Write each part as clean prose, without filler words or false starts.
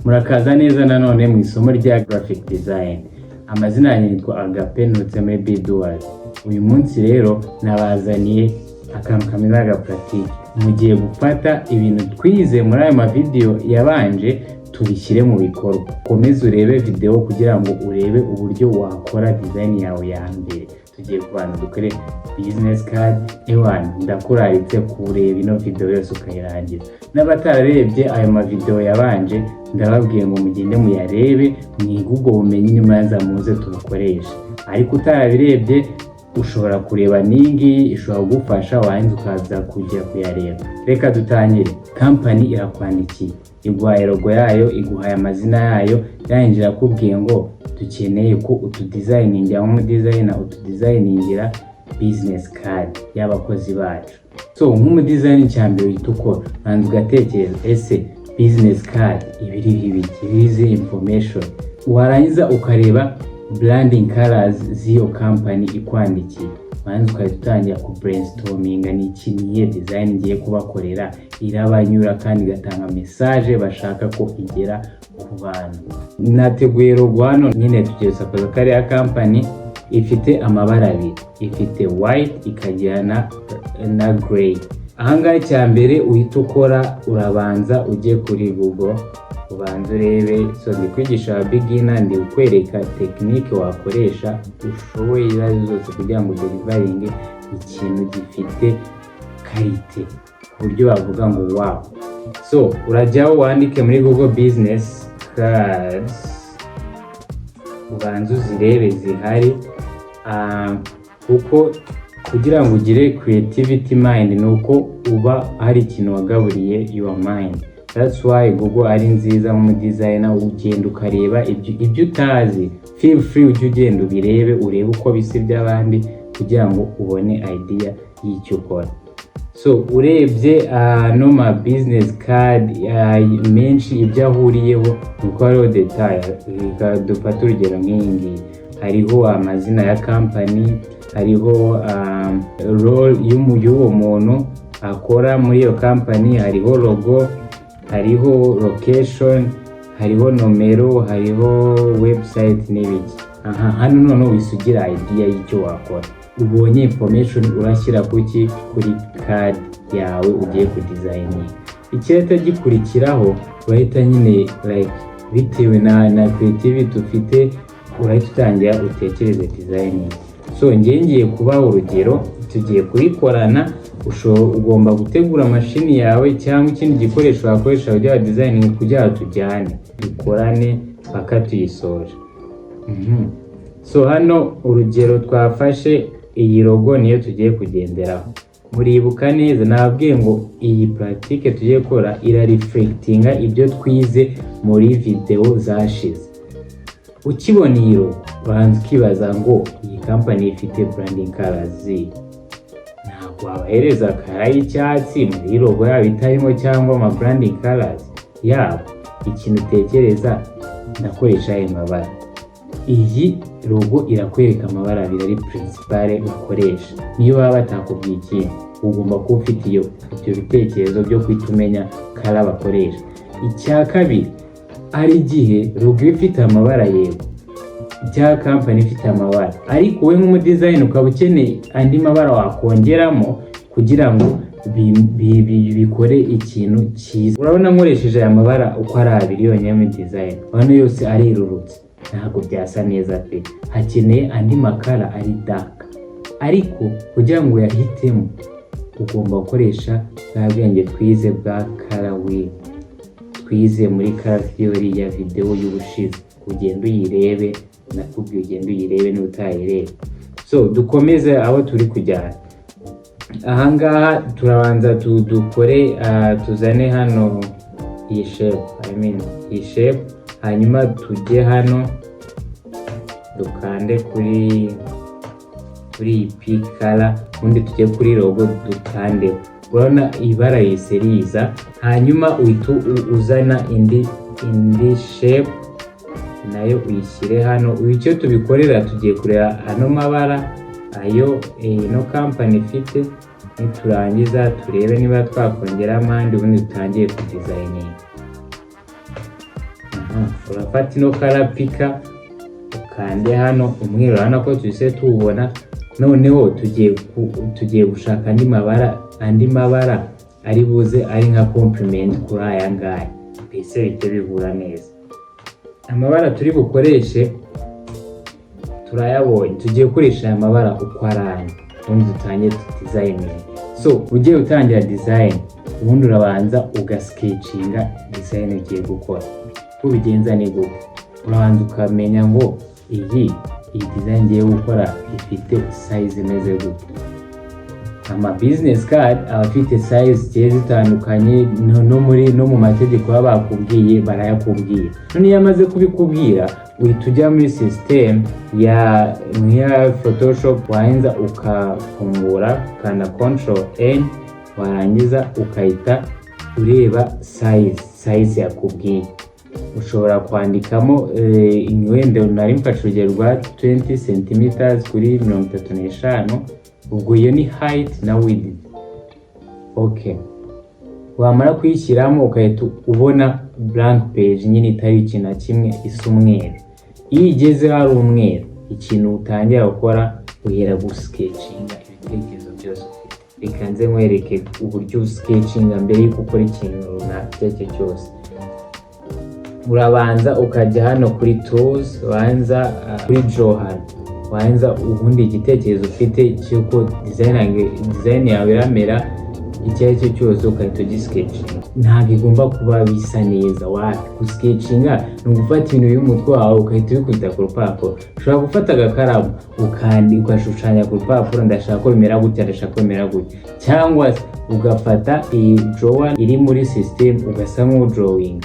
Murakaza neza nanone mu isomo rya graphic design. Amazina yanjye nitwa Agape ntutse muri Doors. Uyu munsi rero nabazaniye akantu kameze nka pratique. Mugiye gufata ibintu twize muri aya video yabanje tubishyire mu bikorwa. Komeza urebe video kugira ngo urebe uburyo wakora design yawe ya mbere. Tugiye kubana dukore business card. Ndakuraritse kureba ino video yose ukayirangira. N'abatararebye ayo video yabanje ndababwiye ngo mugende muyarebe mwige ubwo bumenyi nyuma yaza muze tubukoresha. Ariko utarabirebye ushobora kureba ningi ishobora kugufasha wahenze ukaza kujya kuyareba. Reka dutangire. Company irakwandikiye, iguhaye logo yayo, iguhaye amazina yayo, yanjira kubwiye ngo dukeneye ko utudesigningira nk'umudesigner utudesigningira business card y'abakozi bacu. So nk'umudesigner cyambere uhita ukora nanze ugatekereza ese business card ibirize information, warangiza ukareba branding colors z'iyo company ikwandikiye, manzi ukayitangira ku brainstorminga ni ikiniye design ngiye kubakorera irabanyura kandi gatanga message bashaka ko igera ku bantu. Nateguye logo hano nyine tugiye sakoza kare ya company ifite amabara abiri, ifite white ikagira na gray. Ahangahe cyambere uhita ukora urabanza ujye kuri Google ubanza urebe. So ndakwigisha beginner ndi kwereka technique wakoresha ushoboye zose kugira ngo delivering ikintu gifite quality buryo bavuga ngo wow. So urajyaho wandike muri Google business cards ubanza uzirebe zihari kuko kugira ngo ugire creativity mind nuko uba hari ikintu wagaburiye your mind. That's why Google ari nziza mu designer, ugenda ukareba ibyo utazi. Feel free ujye ugenda ubirebe urebe uko bise by'abandi kugira ngo ubone idea y'icyo ukora. So urebye no ma business card menshi ibyo ahuriyeho nuko hariho detail. Dufata urugero nk'ingi hariho amazina ya company, hariho role y'uwo muntu akora muri iyo company, hariho logo, hariho location, hariho nomero, hariho website n'ibiki. Hano none wisugira idea y'icyo wakora. Ubonye information urashyira kuri card yawe ugiye ku designing. Icyeta gikurikiraho urahita nyine like bitewe na creativity ufite urahita utangira utekereze designing. So ngiye kubaho urugero tugiye kuyikorana. Ugomba gutegura mashini yawe cyangwa ikindi gikoresho wakoresha ujya designing kugira tujyane dukorane paka tuyisoje. So hano urugero twafashe iyi logo niyo tugiye kugenderaho. Muribuka neza nababwiye ngo iyi pratique tugiye gukora ira reflectinga ibyo twize muri video zashize. Ukibona iyi logo uranze ukibaza ngo iyi company ifite branding colors wabahereza kara y'icyatsi muri logo yabo itarimo cyangwa ama branding colors yabo. Ikintu utekereza ndakoresha ayo mabara. Iyi logo irakwereka amabara abiri ari principale ukoresha. Niyo baba batakubwiye ikintu ugomba kuba ufite ibyo bitekerezo byo kwitumenya kara bakoresha. Icya kabiri ari igihe logo ifite amabara yego bya company ifite amabara, ariko we nk'umudesign ukaba ukeneye andi mabara wakongeramo kugira ngo bikore ikintu cyiza. Urabona nkoresheje aya mabara uko ari abiri yonyine mu design, hano yose arirurutse ntabwo byasa neza pe. Hakeneye andi makara ari dark, ariko kugira ngo yahitemo ugomba gukoresha bwa bwenge twize bwa color wheel twize muri color theory ya video y'ubushize. Ugenda uyirebe nakubwiye ugenda uyirebe n'utayirebe. So dukomeze aho turi kujyana. Ahangaha turabanza dukore tuzane hano iyi shape, iyi shape, hanyuma tujye hano dukande kuri pick color, undi tujye kuri logo dukande. Urabona ibara yiseriza, hanyuma uhita uzana indi shape nayo uyishyire hano. Icyo tubikorera tugiye kureba ano mabara ayo ino company ifite, niturangiza turebe niba twakongera amandi ubundi dutangiye ku designing. urafata ino karapika ukande hano umweru, urabona ko tuhise tuwubona. Noneho tugiye gushaka andi mabara ari buze ari nka complement kuri aya ngaya, mbese bite bihura neza. Amabara turi bukoreshe turayabonye, tugiye gukoresha aya mabara uko aranye ubundi dutangiye designing. So ugiye utangira design, ubundi urabanza ugasketchinga design ugiye gukora. Ubigenza ni gute? Urabanza ukamenya ngo iyi design ngiye gukora ifite size imeze gute. Ama business card abafite size zigiye zitandukanye, no mu mategeko baba bakubwiye barayakubwira. None iyo amaze kubikubwira uhita ujya muri system ya Photoshop, wahenza ukafungura ukanda Ctrl N, warangiza ukahita ureba size yakubwiye. Ushobora kwandikamo wenda nari mfashe urugero rwa 20 cm kuri 35, ubwo iyo ni height na width. Okay, wamara kuyishyiramo ukahita ubona blank page nyine itari ikintu na kimwe, isa umweru. Iyo igeze hari umweru, ikintu utangira gukora uhera gusketchinga ibitekerezo byose ufite. Reka nze nkwereke uburyo sketchinga mbere yuko ukora ikintu runaka icyo cyose. Urabanza ukajya hano kuri tools, wanza kuri draw hano, wanza ubundi igitekerezo ufite cyuko design yawe iramera icyo ari cyo cyose ukahita ugisketchinga. Ntabwo igomba kuba bisa neza, gusketchinga ni ugufata ibintu by'umutwe wawe ukahita ubikubita ku rupapuro. Ushobora gufata agakaramu ugashushanya ku rupapuro, ndashaka ko bimera gutya, ndashaka ko bimera gutya. Cyangwa ugafata iyi drawer iri muri system ugasa nk'udrawing.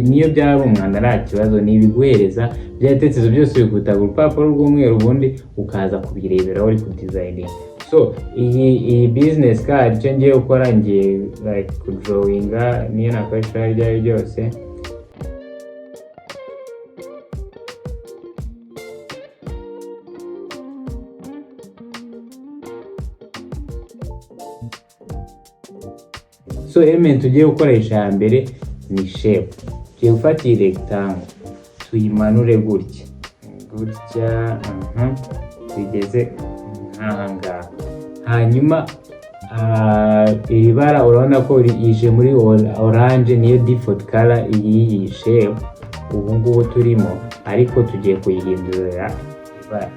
Niyo byaba umwanda nta kibazo, nibiguhereza byatekerezo byose ubikubita ku rupapuro rw'umweru, ubundi ukaza kubirebera uri ku designing. So iyi business card cyo ngiye gukora, ngiye like kudrawinga niyo nakoresha ryari ryose. So element ugiye gukoresha ya mbere ni shape. Tugiye gufata iyi rectangle tuyimanure gutya bigeze nk'ahangaha. Hanyuma iri bara urabona ko ije muri orange, niyo default color iyi shape ubu ngubu turimo, ariko tugiye kuyihindurira ibara.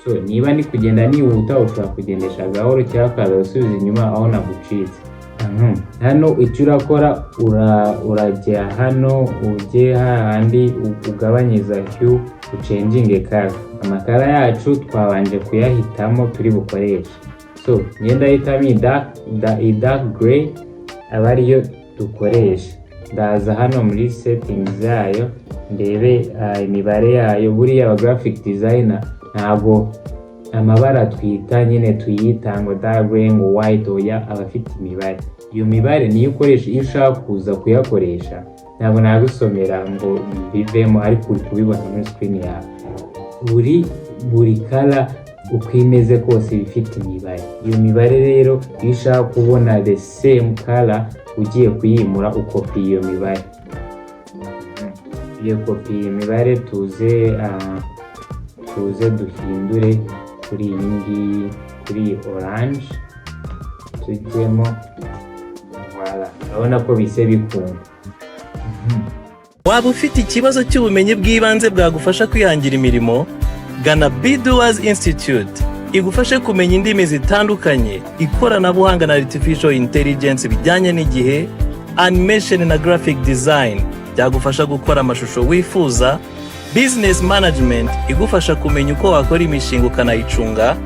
So niba ni kugenda nihuta ushobora kugendesha gahoro cyangwa ukaza gusubiza inyuma aho nagucitse. Hano icyo urakora urajya hano ujye hahandi ugabanyiza hue, ucenjinge color. Amakara yacu twabanje kuyahitamo turi bukoresha. So ngenda hitamo dark gray aba ariyo dukoresha. Ndaza hano muri settings yayo ndebe imibare yayo. Buriya aba graphic designer ntabwo amabara twita nyine tuyita ngo dark gray ngo white, oya abafite imibare. Iyo mibare niyo ukoresha iyo ushaka kuza kuyakoresha. Ntabwo nagusomera ngo bivemo, ariko uri kubibona muri screen yawe. Buri color uko imeze kose bifite imibare. Iyo mibare rero iyo ushaka kubona the same color ugiye kuyimura ukopi iyo mibare. Iyo kopi iyi mibare tuze duhindure kuri iyi ngiyi, kuri orange tujyemo. Urabona ko bise bikunda. Waba ufite ikibazo cy'ubumenyi bw'ibanze bwagufasha kwihangira imirimo, gana Doers Institute igufashe kumenya indimi zitandukanye, ikoranabuhanga na artificial intelligence bijyanye n'igihe, animation na graphic design byagufasha gukora amashusho wifuza, business management igufasha kumenya uko wakora imishinga ukanayicunga.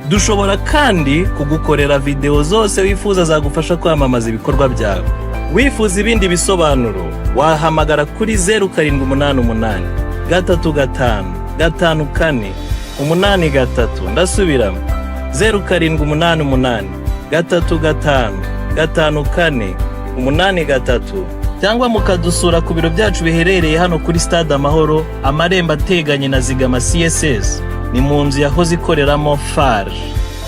Dushobora kandi kugukorera video zose wifuza zagufasha kwamamaza ibikorwa byawe. Wifuza ibindi bisobanuro wahamagara kuri 0788 35 54 83. Ndasubiramo 0788 35 54 83, cyangwa mukadusura ku biro byacu biherereye hano kuri Stade Amahoro, amarembo ateganye na Zigama CSS. Ni mu nzu yahoze ikoreramo FAR.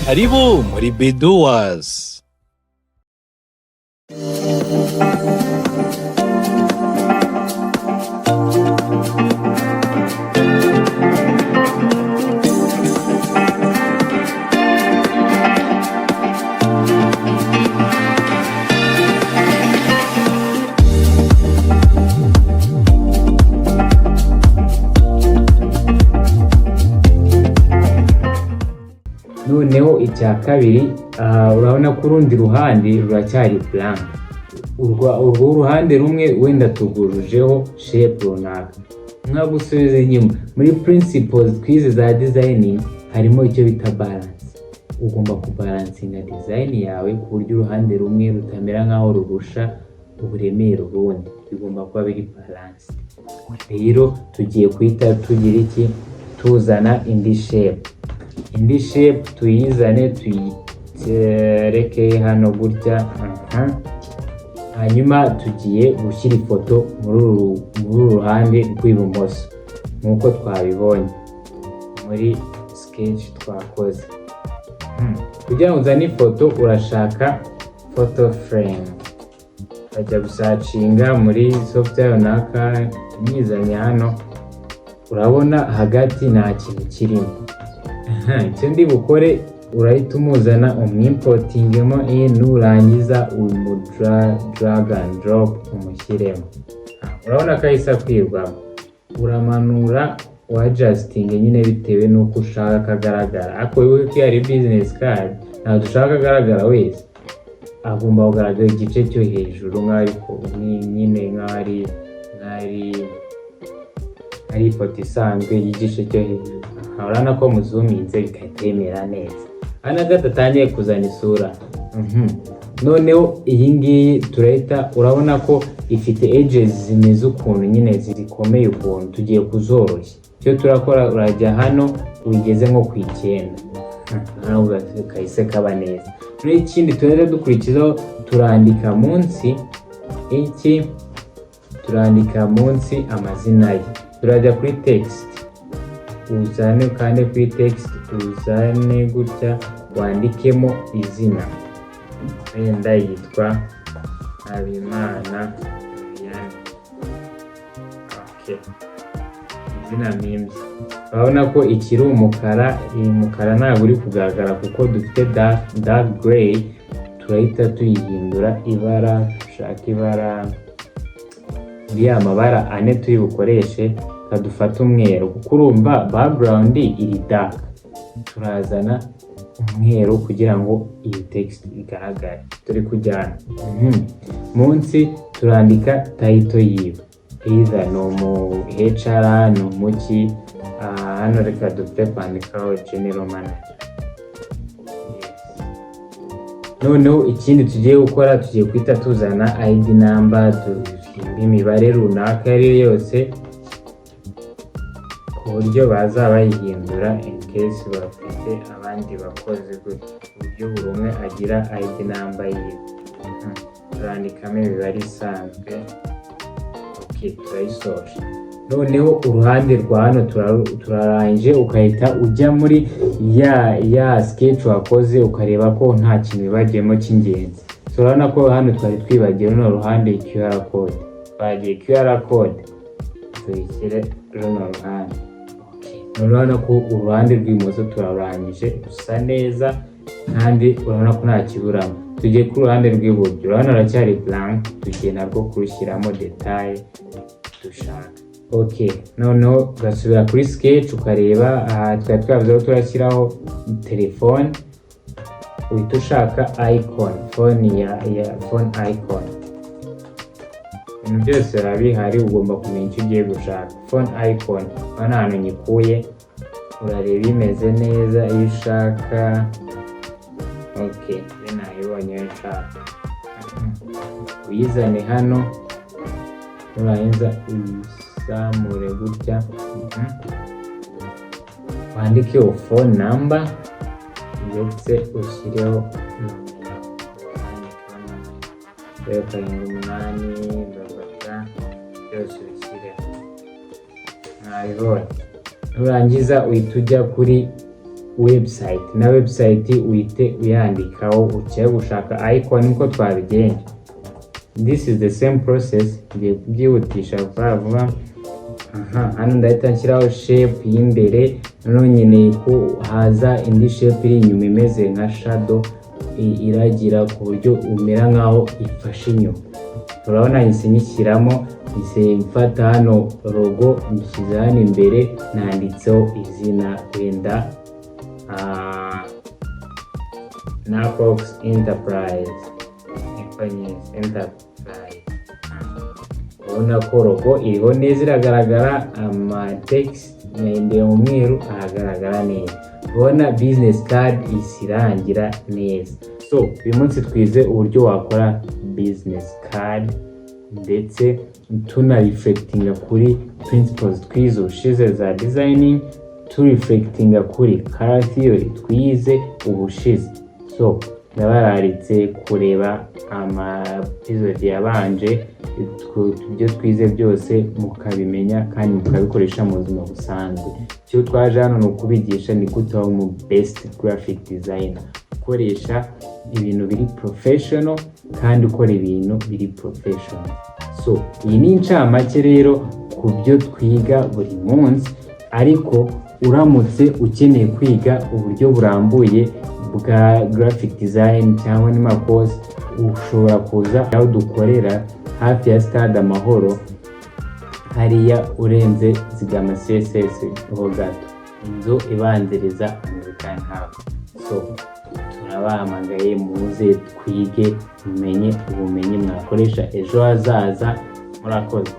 Karibu muri Doers. noneho icya kabiri urabona ko urundi ruhande ruracyari blank. Urwo ruhande rumwe wenda tugurujeho shape runaka. Nka gusubiza inyuma muri principles twize za designing harimo icyo bita balance. Ugomba kubalansinga design yawe ku buryo uruhande rumwe rutamera nkaho rurusha uburemere urundi, bigomba kuba biri balance. Rero tugiye kuhita tugira iki, tuzana indi shape tuyizane tuyitereke hano gutya. Hanyuma tugiye gushyira ifoto muri uru ruhande rw'ibumoso nk'uko twabibonye muri sketch twakoze. Kugira ngo uzane ifoto urashaka photo frame, ukajya gusacinga muri software runaka, nyizanye hano urabona hagati nta kintu kirimo. Icyo ndi bukore urahita umuzana umwimportingemo nurangiza drag and drop umushyiremo. Urabona ko ahise akwirwamo, uramanura adjusting nyine bitewe n'uko ushaka kagaragara. Ariko wibuke ko ari business card, ntabwo dushaka kagaragara wese, agomba kugaragara igice cyo hejuru nk'ariko nyine nk'ari ifoto isanzwe y'igice cyo hejuru. Urabona ko muzuminze bikatemera neza. Hano gatatangiye kuzana isura. Noneho iyi ngiyi turahita, urabona ko ifite edges zimeze ukuntu nyine zikomeye ukuntu, tugiye kuzoroshya. Icyo turakora urajya hano wigeze nko ku 9 hano kahise kaba neza. Muri ikindi turahita dukurikizaho turandika munsi amazina ye. Turajya kuri text, uzane kandi kuri text uzane gutya wandikemo izina. Wenda yitwa Habimana. Izina mimbi. Urabona ko ikiri umukara, iyi mukara ntabwo uri kugaragara kuko dufite dark gray. Turahita tuyihindura ibara, dushaka ibara muri ya mabara ane turi bukoreshe, kadufata umweru kuko urumva background iri dark. Turazana umweru kugira ngo iyi text igaragare. Turi kujyana munsi turandika title yiwe, either no mu HR no muki. Hano reka dufite kwandikaho general manager. Noneho ikindi tugiye gukora, tugiye kwita tuzana ID number, imibare runaka ari yose ku buryo baza bayihindura in case bafite abandi bakozi gutya, uburyo buri umwe agira ID number yiwe. Turandikamo imibare isanzwe. Turayisoje. Noneho uruhande rwa hano turarangije, ukahita ujya muri ya sketch wakoze ukareba ko nta kintu bibagiyemo cy'ingenzi. Urabona ko hano twari twibagiwe no ruhande QR code. Twagiye QR code tuyishyire runo ruhande. Urabona ko uruhande rw'imoso turarangije rusa neza kandi urabona ko nta kiburamo. Tugiye ku ruhande rw'iburyo, urabona aracyari blank, tugiye narwo kurushyiramo detail dushaka. Noneho ugasubira kuri sketch ukareba twari twavuzeho turashyiraho telefone, uhita ushaka icon, phone icon. Ibintu byose biba bihari, ugomba kumenya icyo ugiye gushaka. Phone icon urabona ahantu nyikuye, urareba imeze neza iyo ushaka. Nayibonye iyo nshaka. Uyizane hano, nurangiza uyizamure gutya, wandikeho phone number ndetse ushyireho nomero 788 byose ubishyireho. Mwabibonye. Nurangiza uhita ujya kuri website, na website uhite uyandikaho ugiye gushaka icon nkuko twabigenje. This is the same process, ngiye kubyihutisha vuba. Hano ndahita nshyiraho shape y'imbere, noneho nkeneye ko haza indi shape iri inyuma imeze nka shadow iragira ku buryo umera nkaho ifashe inyuma. Urabona yise nyishyiramo, yise mfata hano logo nyishyize hano imbere, nanditseho izina wenda Nacox Enterprise. Enterprise. Ubona ko logo iriho neza iragaragara, amatext yendeye mu mweru ahagaragara neza. Ubona business card isirangira neza. So uyu munsi twize uburyo wakora business card ndetse tunareflectinga kuri principles twize ubushize za designing, tureflectinga kuri color theory twize ubushize. So ndabararitse kureba episode yabanje, ibyo twize byose mukabimenya kandi mukabikoresha mu buzima busanzwe. Icyo twaje hano ni ukubigisha ni gute waba umu best graphic designer, ukoresha ibintu biri professional kandi ukora ibintu biri professional. So iyi ni incamake rero ku byo twiga buri munsi, ariko uramutse ukeneye kwiga uburyo burambuye bwa graphic design cyangwa ni course, ushobora kuza aho dukorera hafi ya stade Amahoro, hariya urenze zigama CSS ho gato, inzu ibanziriza American House. So turabahamagaye muze twige mumenye ubumenyi mwakoresha ejo hazaza. Murakoze.